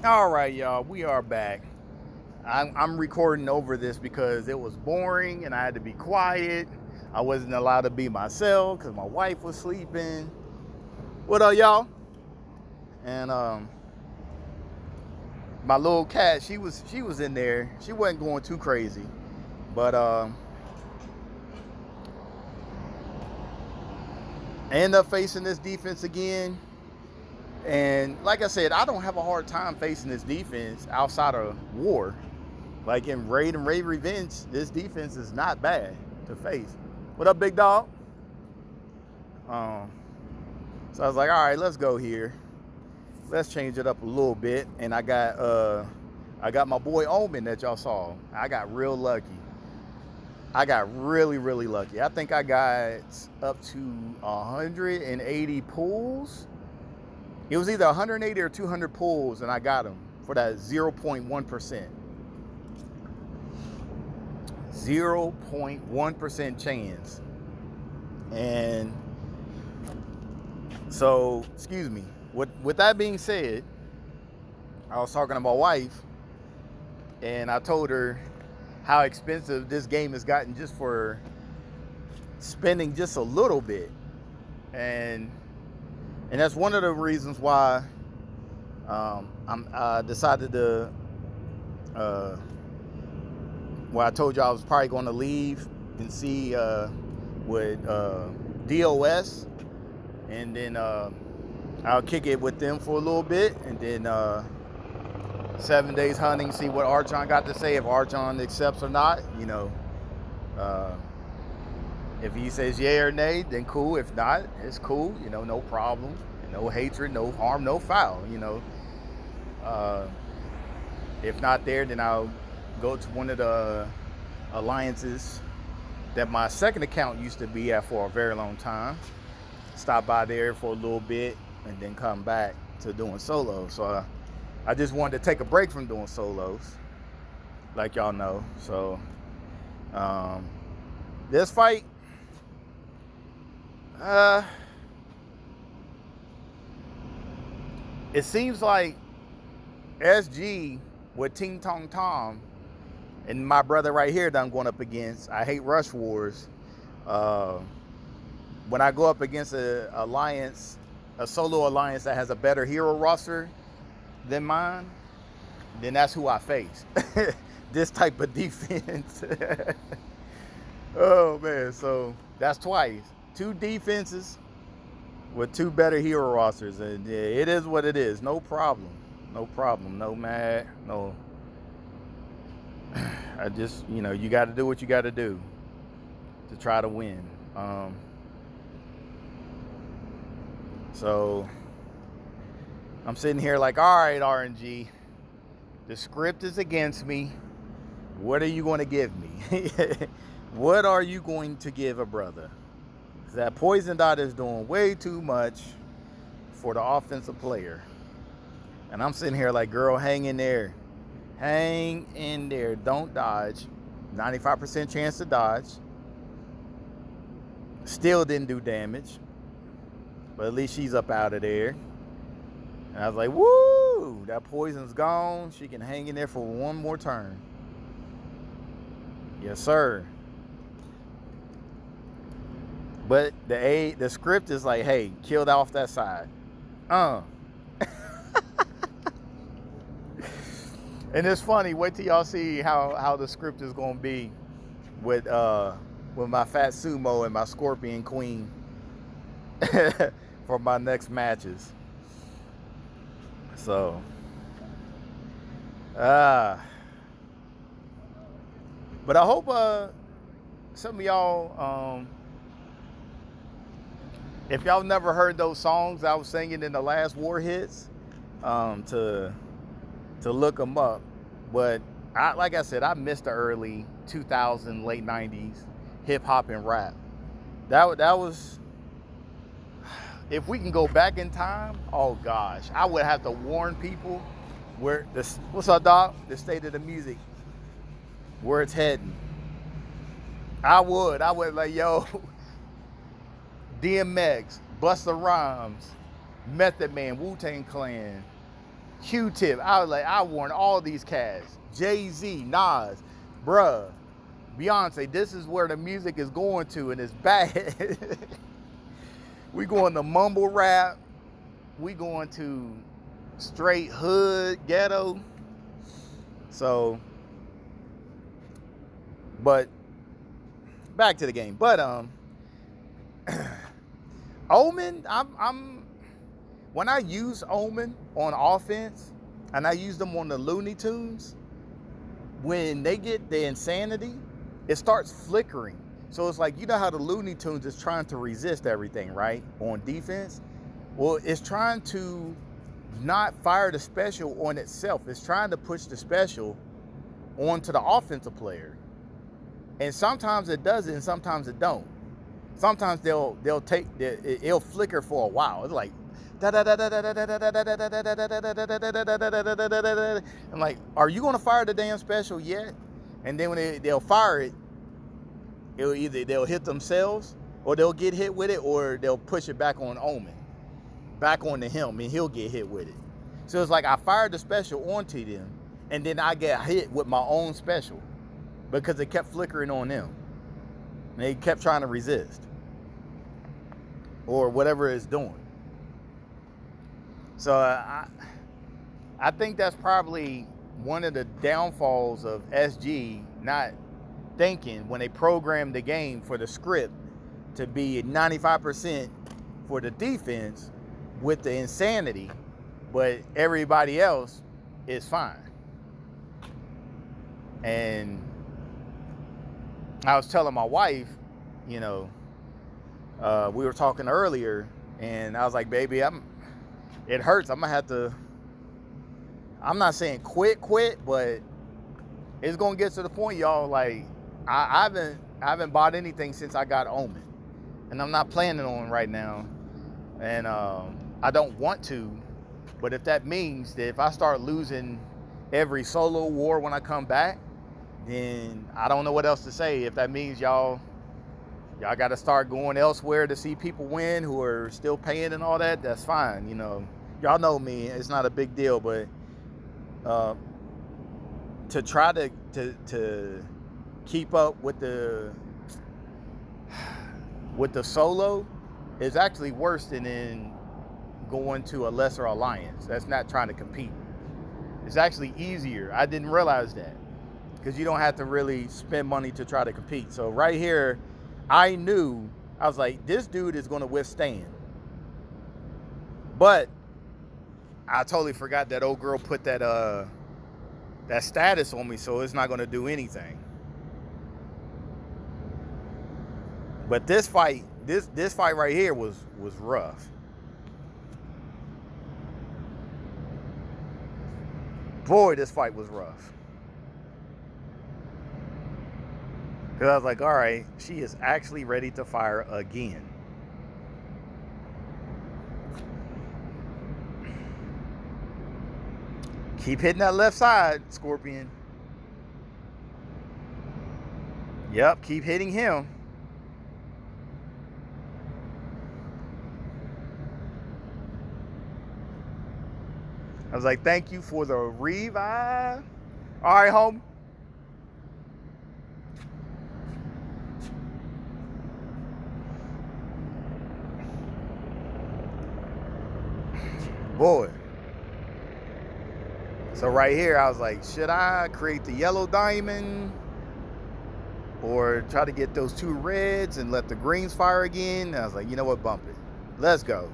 All right, y'all, we are back. I'm recording over this because it was boring and I had to be quiet. I wasn't allowed to be myself because my wife was sleeping. What up, y'all? And my little cat, she was in there. She wasn't going too crazy, but I end up facing this defense again. And like I said, I don't have a hard time facing this defense outside of war. Like in Raid and Raid Revenge, this defense is not bad to face. What up, big dog? Um, so I was like, all right, let's go here. Let's change it up a little bit. And I got my boy Omen that y'all saw. I got real lucky. I got really, really lucky. I think I got up to 180 pulls. It was either 180 or 200 pulls, and I got them for that 0.1%. 0.1% chance. And so, excuse me. With that being said, I was talking to my wife, and I told her how expensive this game has gotten just for spending just a little bit. And that's one of the reasons why I decided to well, I told you I was probably going to leave and see with DOS, and then I'll kick it with them for a little bit, and then 7 days hunting, see what Archon got to say, if Archon accepts or not. Uh, if he says yay or nay, then cool. If not, it's cool. No problem. No hatred, no harm, no foul. Uh, if not there, then I'll go to one of the alliances that my second account used to be at for a very long time. Stop by there for a little bit and then come back to doing solos. So I just wanted to take a break from doing solos, like y'all know. So this fight, it seems like SG with Ting Tong Tom and my brother right here that I'm going up against, I hate Rush Wars. When I go up against a solo alliance that has a better hero roster than mine, then that's who I face. This type of defense. Oh man, so that's twice. Two defenses with two better hero rosters, and yeah, it is what it is. No problem. No problem. No mad. No. I just, you got to do what you got to do to try to win. So I'm sitting here like, all right, RNG, the script is against me. What are you going to give me? What are you going to give a brother? Because that poison dot is doing way too much for the offensive player. And I'm sitting here like, girl, hang in there. Hang in there. Don't dodge. 95% chance to dodge. Still didn't do damage. But at least she's up out of there. And I was like, woo! That poison's gone. She can hang in there for one more turn. Yes, sir. But the script is like, hey, killed off that side. And it's funny. Wait till y'all see how the script is gonna be with my fat sumo and my scorpion queen for my next matches. So, but I hope some of y'all, if y'all never heard those songs I was singing in the last war hits, to look them up. But like I said, I missed the early 2000s, late 90s hip hop and rap. That was, if we can go back in time, oh gosh, I would have to warn people where this, what's up, dog? The state of the music, where it's heading. I would like, yo, DMX, Busta Rhymes, Method Man, Wu-Tang Clan, Q-Tip. I was like, I want all these cats. Jay-Z, Nas, bruh, Beyonce. This is where the music is going to, and it's bad. We going to mumble rap. We going to straight hood, ghetto. So, but back to the game. But Omen, when I use Omen on offense, and I use them on the Looney Tunes, when they get the insanity, it starts flickering. So it's like, you know how the Looney Tunes is trying to resist everything, right? On defense. Well, it's trying to not fire the special on itself. It's trying to push the special onto the offensive player. And sometimes it does it and sometimes it don't. Sometimes it'll flicker for a while. It's like, I'm like, are you gonna fire the damn special yet? And then when they'll fire it, they'll hit themselves, or they'll get hit with it, or they'll push it back on Omen, back onto him, and he'll get hit with it. So it's like I fired the special onto them, and then I get hit with my own special because it kept flickering on them. And they kept trying to resist, or whatever it's doing. So I think that's probably one of the downfalls of SG not thinking when they programmed the game for the script to be 95% for the defense with the insanity, but everybody else is fine. And I was telling my wife, you know, we were talking earlier, and I was like, baby, it hurts. I'm gonna have to, I'm not saying quit, but it's gonna get to the point, y'all, like, I haven't bought anything since I got Omen, and I'm not planning on right now, and I don't want to. But if that means that if I start losing every solo war when I come back, then I don't know what else to say. If that means y'all got to start going elsewhere to see people win who are still paying and all that, that's fine. You know, y'all know me. It's not a big deal, but to try to keep up with the solo is actually worse than in going to a lesser alliance that's not trying to compete. It's actually easier. I didn't realize that, because you don't have to really spend money to try to compete. So right here, I knew, I was like, this dude is going to withstand. But I totally forgot that old girl put that status on me, so it's not going to do anything. But this fight right here was rough. Boy, this fight was rough. Because I was like, all right, she is actually ready to fire again. Keep hitting that left side, Scorpion. Yep, keep hitting him. I was like, thank you for the revive. All right, home. Boy. So right here, I was like, should I create the yellow diamond or try to get those two reds and let the greens fire again? And I was like, you know what, bump it. Let's go.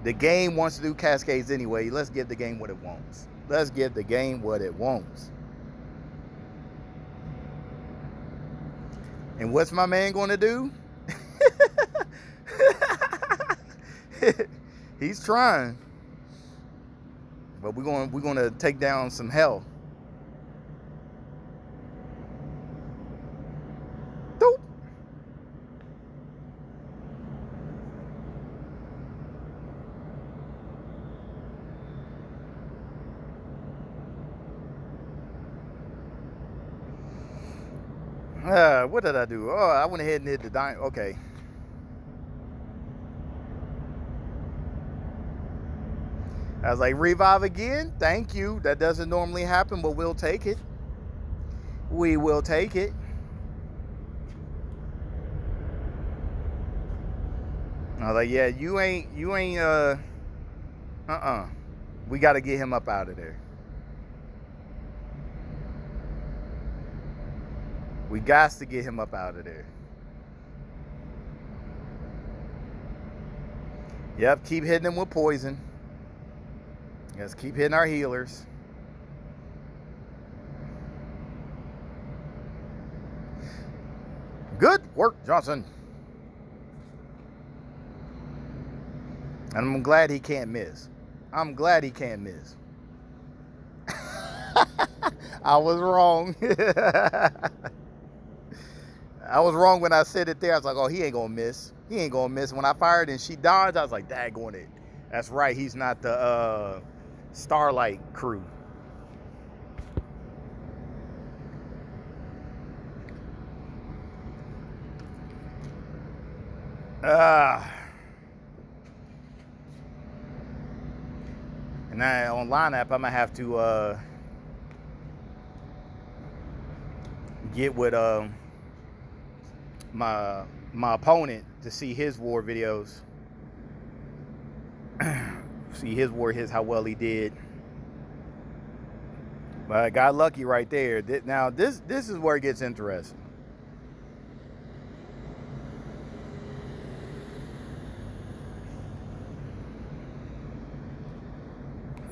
The game wants to do cascades anyway. Let's give the game what it wants. Let's give the game what it wants. And what's my man going to do? He's trying. But we're going to take down some hell. Doop. What did I do? Oh, I went ahead and hit the diamond. Okay. I was like, revive again? Thank you. That doesn't normally happen, but we'll take it. We will take it. I was like, yeah, you ain't, we got to get him up out of there. We got to get him up out of there. Yep, keep hitting him with poison. Let's keep hitting our healers. Good work, Johnson. And I'm glad he can't miss. I'm glad he can't miss. I was wrong. I was wrong when I said it there. I was like, oh, he ain't gonna miss. He ain't gonna miss. When I fired and she dodged, I was like, daggone it. That's right, he's not the Starlight crew. And now on lineup, I'm gonna have to get with my opponent to see his war videos. See his war, how well he did. But I got lucky right there. Now this is where it gets interesting.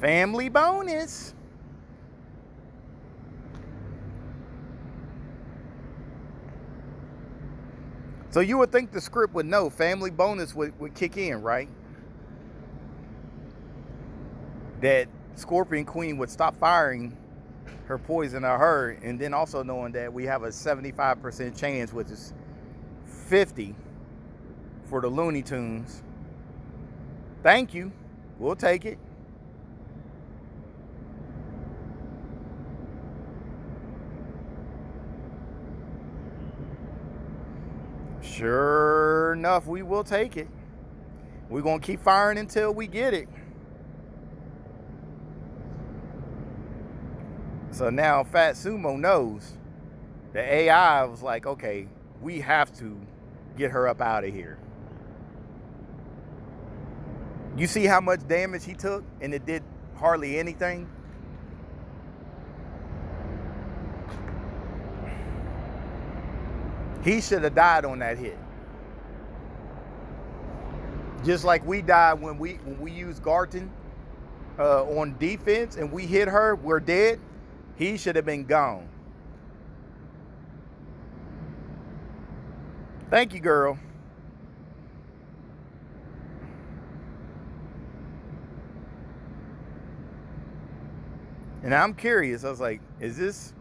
Family bonus. So you would think the script would know family bonus would kick in, right? That Scorpion Queen would stop firing her poison at her, and then also knowing that we have a 75% chance, which is 50 for the Looney Tunes. Thank you. We'll take it. Sure enough, we will take it. We're going to keep firing until we get it. So now Fat Sumo knows. The AI was like, okay, we have to get her up out of here. You see how much damage he took and it did hardly anything? He should have died on that hit. Just like we died when we used Garton on defense and we hit her, we're dead. He should have been gone. Thank you, girl. And I'm curious. I was like, is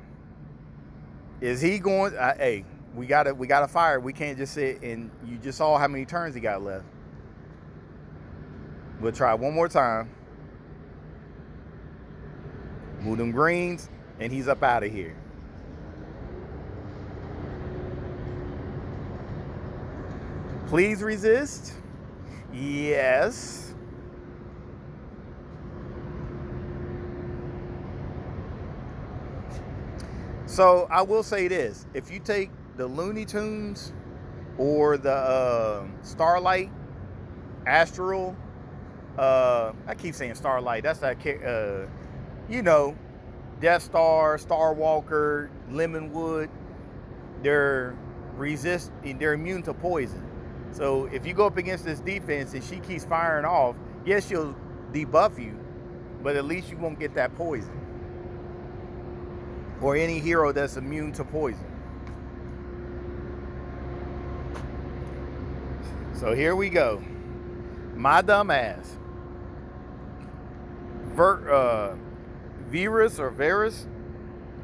he going? Hey, we gotta fire. We can't just sit and you just saw how many turns he got left. We'll try one more time. Move them greens, and he's up out of here. Please resist. Yes. So I will say this. If you take the Looney Tunes or the Starlight, Astral, I keep saying Starlight. That's that, you know, Death Star, Star Walker, Lemonwood. They're immune to poison. So if you go up against this defense and she keeps firing off, yes, she'll debuff you, but at least you won't get that poison. Or any hero that's immune to poison. So here we go. My dumb ass. Virus or Varus.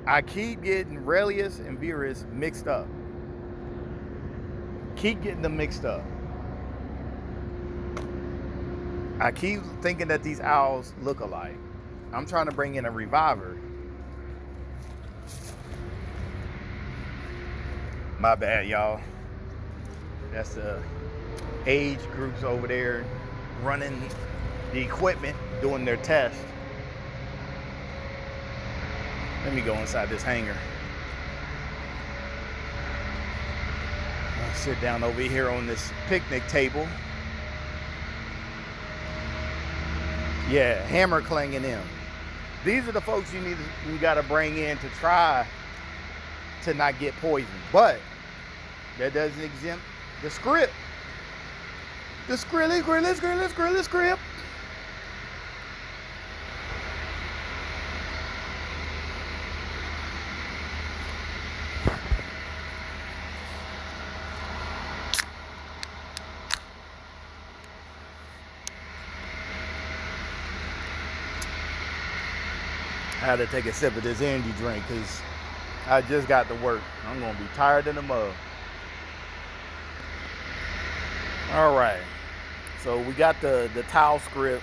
I keep getting Relius and Virus mixed up. Keep getting them mixed up. I keep thinking that these owls look alike. I'm trying to bring in a reviver. My bad, y'all. That's the age groups over there running the equipment. doing their test. Let me go inside this hangar. I'll sit down over here on this picnic table. Yeah, hammer clanging them. These are the folks you got to bring in to try to not get poisoned. But that doesn't exempt the script. The script. I had to take a sip of this energy drink because I just got to work. I'm going to be tired in the mug. All right. So we got the tile script,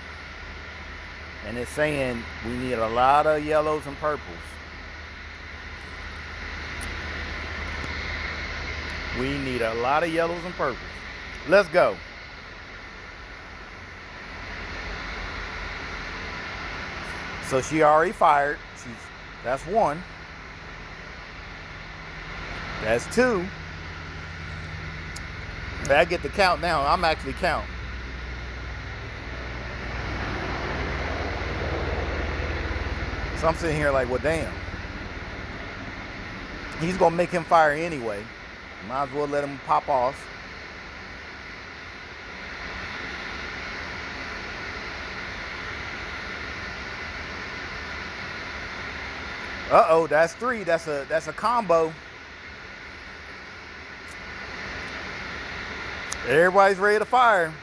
and it's saying we need a lot of yellows and purples. We need a lot of yellows and purples. Let's go. So she already fired. That's one. That's two. I get to count now. I'm actually counting. So I'm sitting here like, well, damn. He's going to make him fire anyway. Might as well let him pop off. Uh-oh, that's three. That's a combo. Everybody's ready to fire.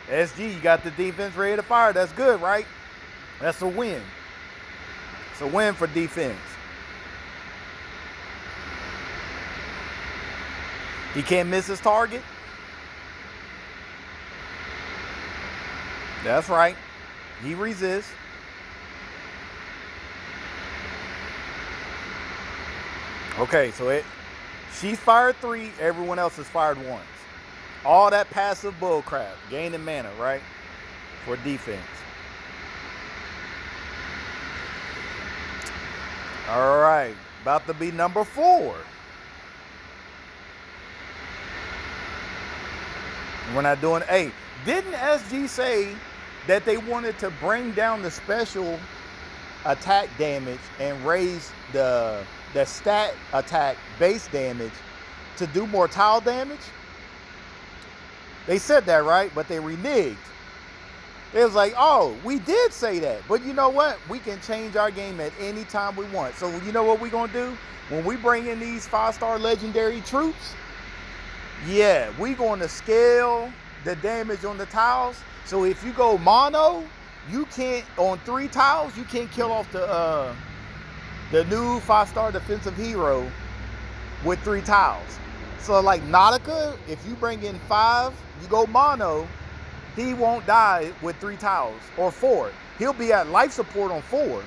SG, you got the defense ready to fire. That's good, right? That's a win. It's a win for defense. He can't miss his target. That's right. He resists. Okay, so she fired three, everyone else has fired once. All that passive bull crap, gaining mana, right? For defense. All right, about to be number 4. We're not doing A. Didn't SG say that they wanted to bring down the special attack damage and raise the stat attack base damage to do more tile damage? They said that, right? But they reneged. It was like, oh, we did say that. But you know what? We can change our game at any time we want. So you know what we're going to do? When we bring in these 5-star legendary troops, yeah, we're going to scale the damage on the tiles. So if you go mono, you can't, on 3 tiles, you can't kill off the new 5-star defensive hero with 3 tiles. So like Nautica, if you bring in 5, you go mono, he won't die with 3 tiles or 4. He'll be at life support on 4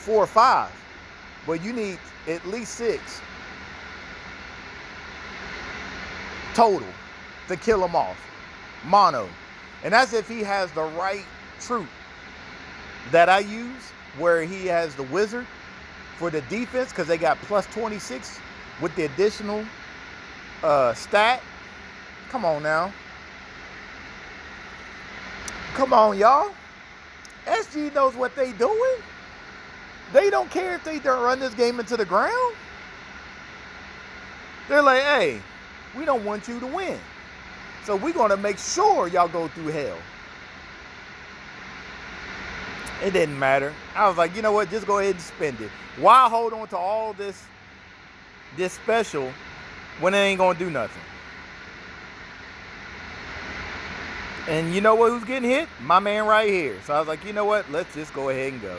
or 5, but you need at least 6 total to kill him off, mono. And that's if he has the right troop that I use, where he has the wizard for the defense, because they got plus 26 with the additional stat. Come on now. Come on, y'all. SG knows what they doing. They don't care if they don't run this game into the ground. They're like, hey, we don't want you to win. So we're going to make sure y'all go through hell. It didn't matter. I was like, you know what? Just go ahead and spend it. Why hold on to all this special when it ain't going to do nothing? And you know what? Who's getting hit? My man right here. So I was like, you know what? Let's just go ahead and go.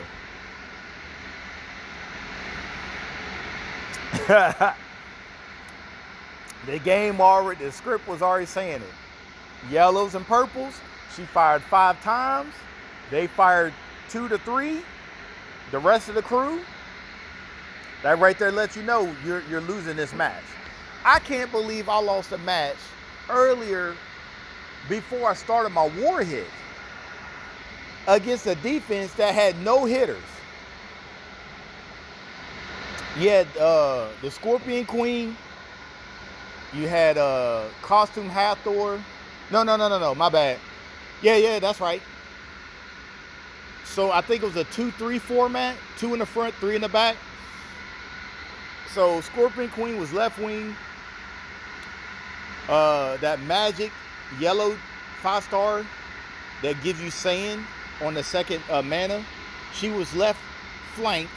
The script was already saying it. Yellows and purples, she fired 5 times. They fired 2 to 3. The rest of the crew, that right there lets you know you're losing this match. I can't believe I lost a match earlier before I started my war hit. against a defense that had no hitters. You had the Scorpion Queen. You had Costume Hathor. No, my bad. Yeah, that's right. So I think it was a 2-3 format, 2 in the front, 3 in the back. So Scorpion Queen was left wing. That magic yellow 5-star that gives you sand on the second mana, she was left flank.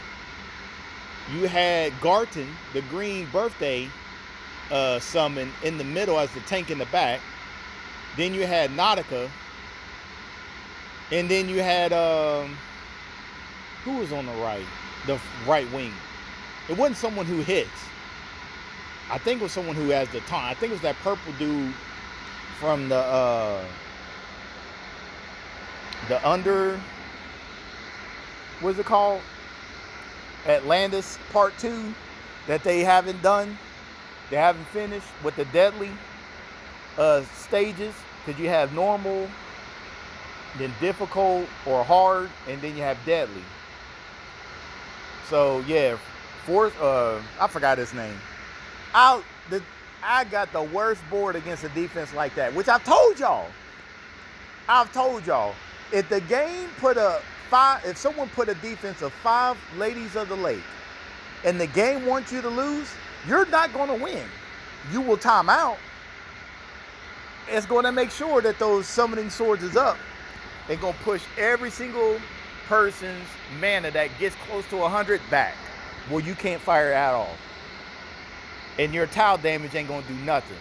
You had Garten, the green birthday summon, in the middle as the tank in the back. Then you had Nautica. And then you had, who was on the right? The right wing. It wasn't someone who hits. I think it was someone who has the taunt. I think it was that purple dude from the under, what's it called? Atlantis Part 2 that they haven't done. They haven't finished with the deadly stages, because you have normal, then difficult or hard, and then you have deadly. So yeah, I forgot his name. I got the worst board against a defense like that, which I've told y'all. If the game if someone put a defense of 5 Ladies of the Lake, and the game wants you to lose, you're not going to win. You will time out. It's going to make sure that those summoning swords is up. They're going to push every single person's mana that gets close to 100 back. Well, you can't fire at all. And your tile damage ain't going to do nothing.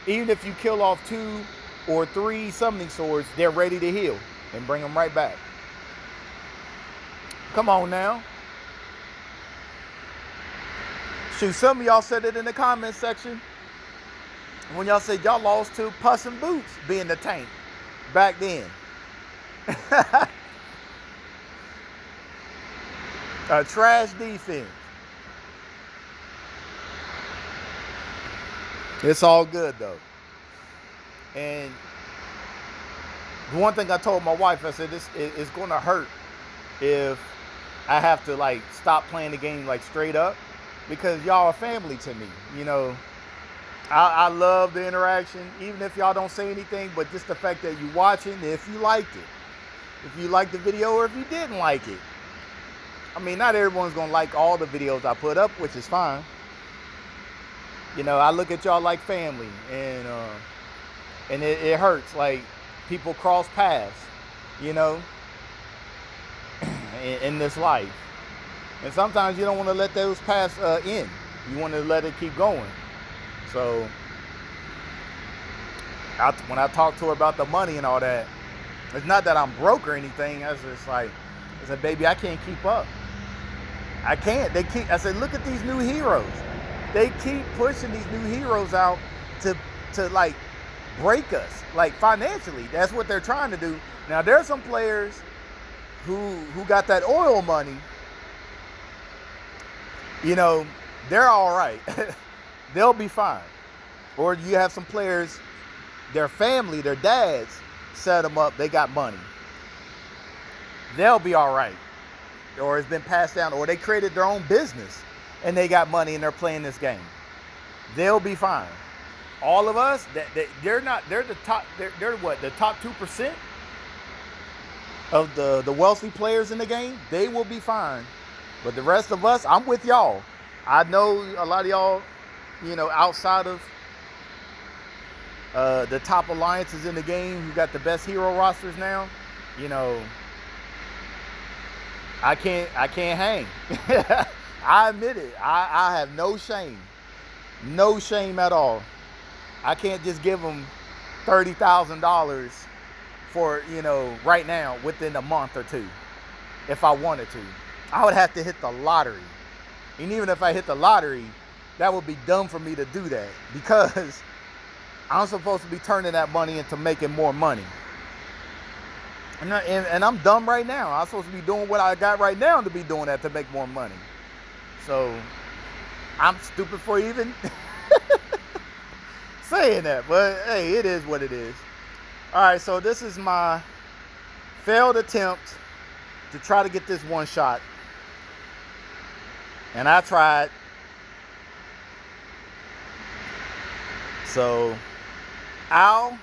Even if you kill off 2 or 3 summoning swords, they're ready to heal and bring them right back. Come on now. Shoot, some of y'all said it in the comments section when y'all said y'all lost to Puss in Boots being the tank back then. A trash defense. It's all good though. And the one thing I told my wife, I said, it's going to hurt if I have to like stop playing the game like straight up, because y'all are family to me. You know, I love the interaction, even if y'all don't say anything, but just the fact that you watching, if you liked it, if you liked the video, or if you didn't like it. I mean, not everyone's going to like all the videos I put up, which is fine. You know, I look at y'all like family, and it hurts. Like, people cross paths, you know, in this life. And sometimes you don't want to let those paths end. You want to let it keep going. So, when I talk to her about the money and all that, it's not that I'm broke or anything. I was just like, I said, baby, I can't keep up. I can't. I said, look at these new heroes. They keep pushing these new heroes out to like break us, like financially. That's what they're trying to do. Now, there are some players who got that oil money. You know, they're all right. They'll be fine. Or you have some players, their family, their dads set them up. They got money. They'll be all right. Or it's been passed down, or they created their own business and they got money and they're playing this game. They'll be fine. All of us, they're the top. They're what, the top 2% of the wealthy players in the game. They will be fine. But the rest of us, I'm with y'all. I know a lot of y'all, you know, outside of the top alliances in the game, who got the best hero rosters now. You know, I can't hang. I admit it. I have no shame. No shame at all. I can't just give them $30,000 for, you know, right now within a month or two if I wanted to. I would have to hit the lottery. And even if I hit the lottery, that would be dumb for me to do that, because I'm supposed to be turning that money into making more money. And I'm dumb right now. I'm supposed to be doing what I got right now to be doing that to make more money. So I'm stupid for even saying that. But hey, it is what it is. All right, so this is my failed attempt to try to get this one shot. And I tried. So, Al,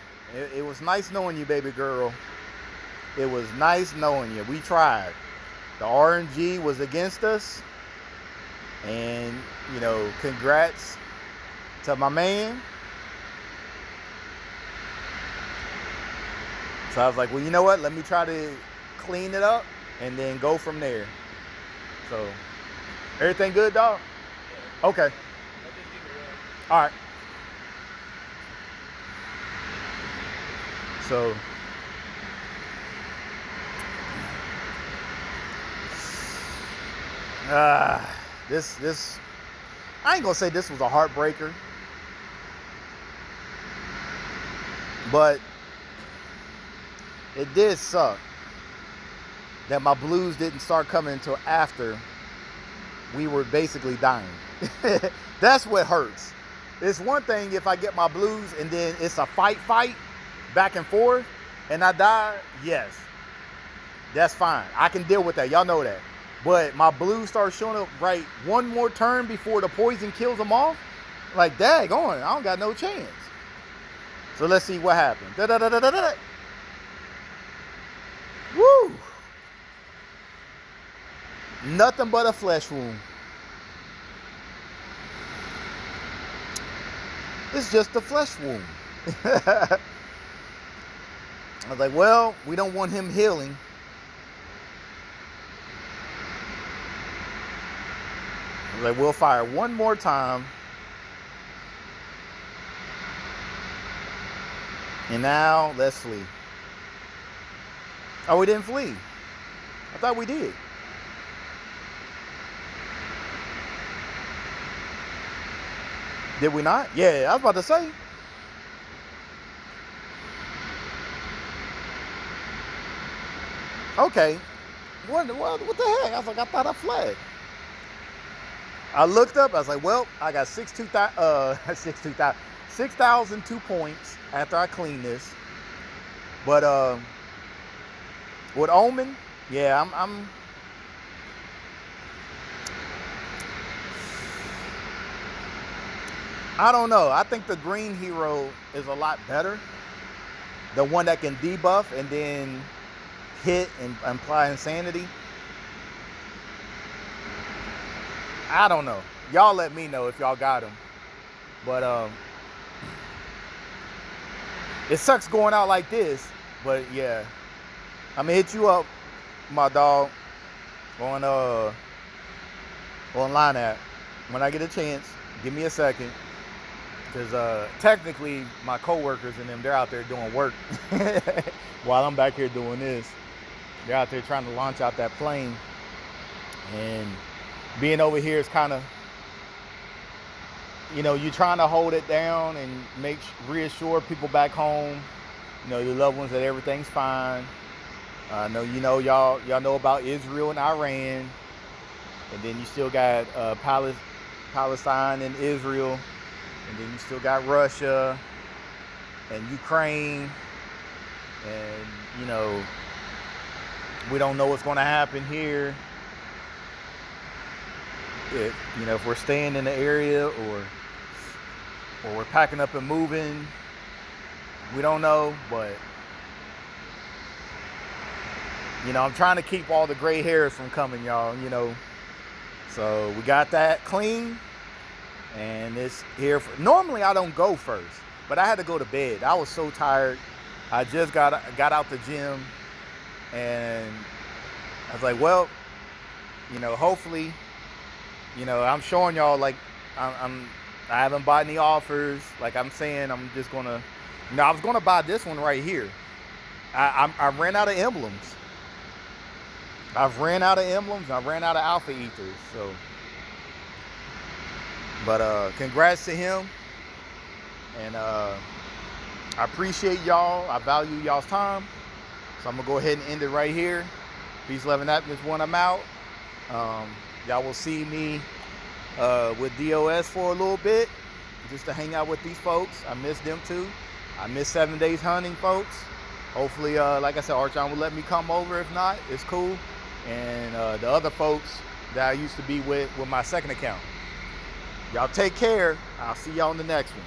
it was nice knowing you, baby girl. It was nice knowing you. We tried. The RNG was against us. And, you know, congrats to my man. So I was like, well, you know what? Let me try to clean it up and then go from there. So, everything good, dog? Okay. All right. So, this, I ain't gonna say this was a heartbreaker, but it did suck that my blues didn't start coming until after we were basically dying. That's what hurts. It's one thing if I get my blues and then it's a fight back and forth and I die. Yes, that's fine. I can deal with that. Y'all know that. But my blues start showing up right one more turn before the poison kills them off. Like, daggone, I don't got no chance. So let's see what happened. Da-da-da-da-da-da. Woo! Nothing but a flesh wound. It's just a flesh wound. I was like, well, we don't want him healing. I was like, we'll fire one more time. And now, let's flee. Oh, we didn't flee. I thought we did. Did we not? Yeah, I was about to say. Okay. What the heck? I was like, I thought I fled. I looked up. I was like, well, I got 6,002 points after I clean this. But with Omen, yeah, I'm I don't know. I think the green hero is a lot better. The one that can debuff and then hit and apply insanity. I don't know. Y'all let me know if y'all got him. But it sucks going out like this. But yeah, I'm gonna hit you up, my dog, on line app when I get a chance. Give me a second. Because technically, my coworkers and them, they're out there doing work while I'm back here doing this. They're out there trying to launch out that plane. And being over here is kind of, you know, you're trying to hold it down and reassure people back home, you know, your loved ones, that everything's fine. I know, you know, y'all know about Israel and Iran. And then you still got Palestine and Israel. And then you still got Russia and Ukraine. And, you know, we don't know what's going to happen here. If we're staying in the area or we're packing up and moving. We don't know, but, you know, I'm trying to keep all the gray hairs from coming, y'all, you know. So we got that clean. And it's here. Normally I don't go first, but I had to go to bed. I was so tired. I just got out the gym, and I was like, well, you know, hopefully, you know, I'm showing y'all like I haven't bought any offers. Like I'm saying, I'm just gonna, you know, I was gonna buy this one right here. I ran out of emblems. I've ran out of emblems. I ran out of alpha ethers. So. But congrats to him, and I appreciate y'all. I value y'all's time, so I'm gonna go ahead and end it right here. Peace, love, and happiness when I'm out. Y'all will see me with DOS for a little bit, just to hang out with these folks. I miss them too. I miss 7 days hunting, folks. Hopefully, like I said, Archon will let me come over. If not, it's cool. And the other folks that I used to be with my second account. Y'all take care. I'll see y'all in the next one.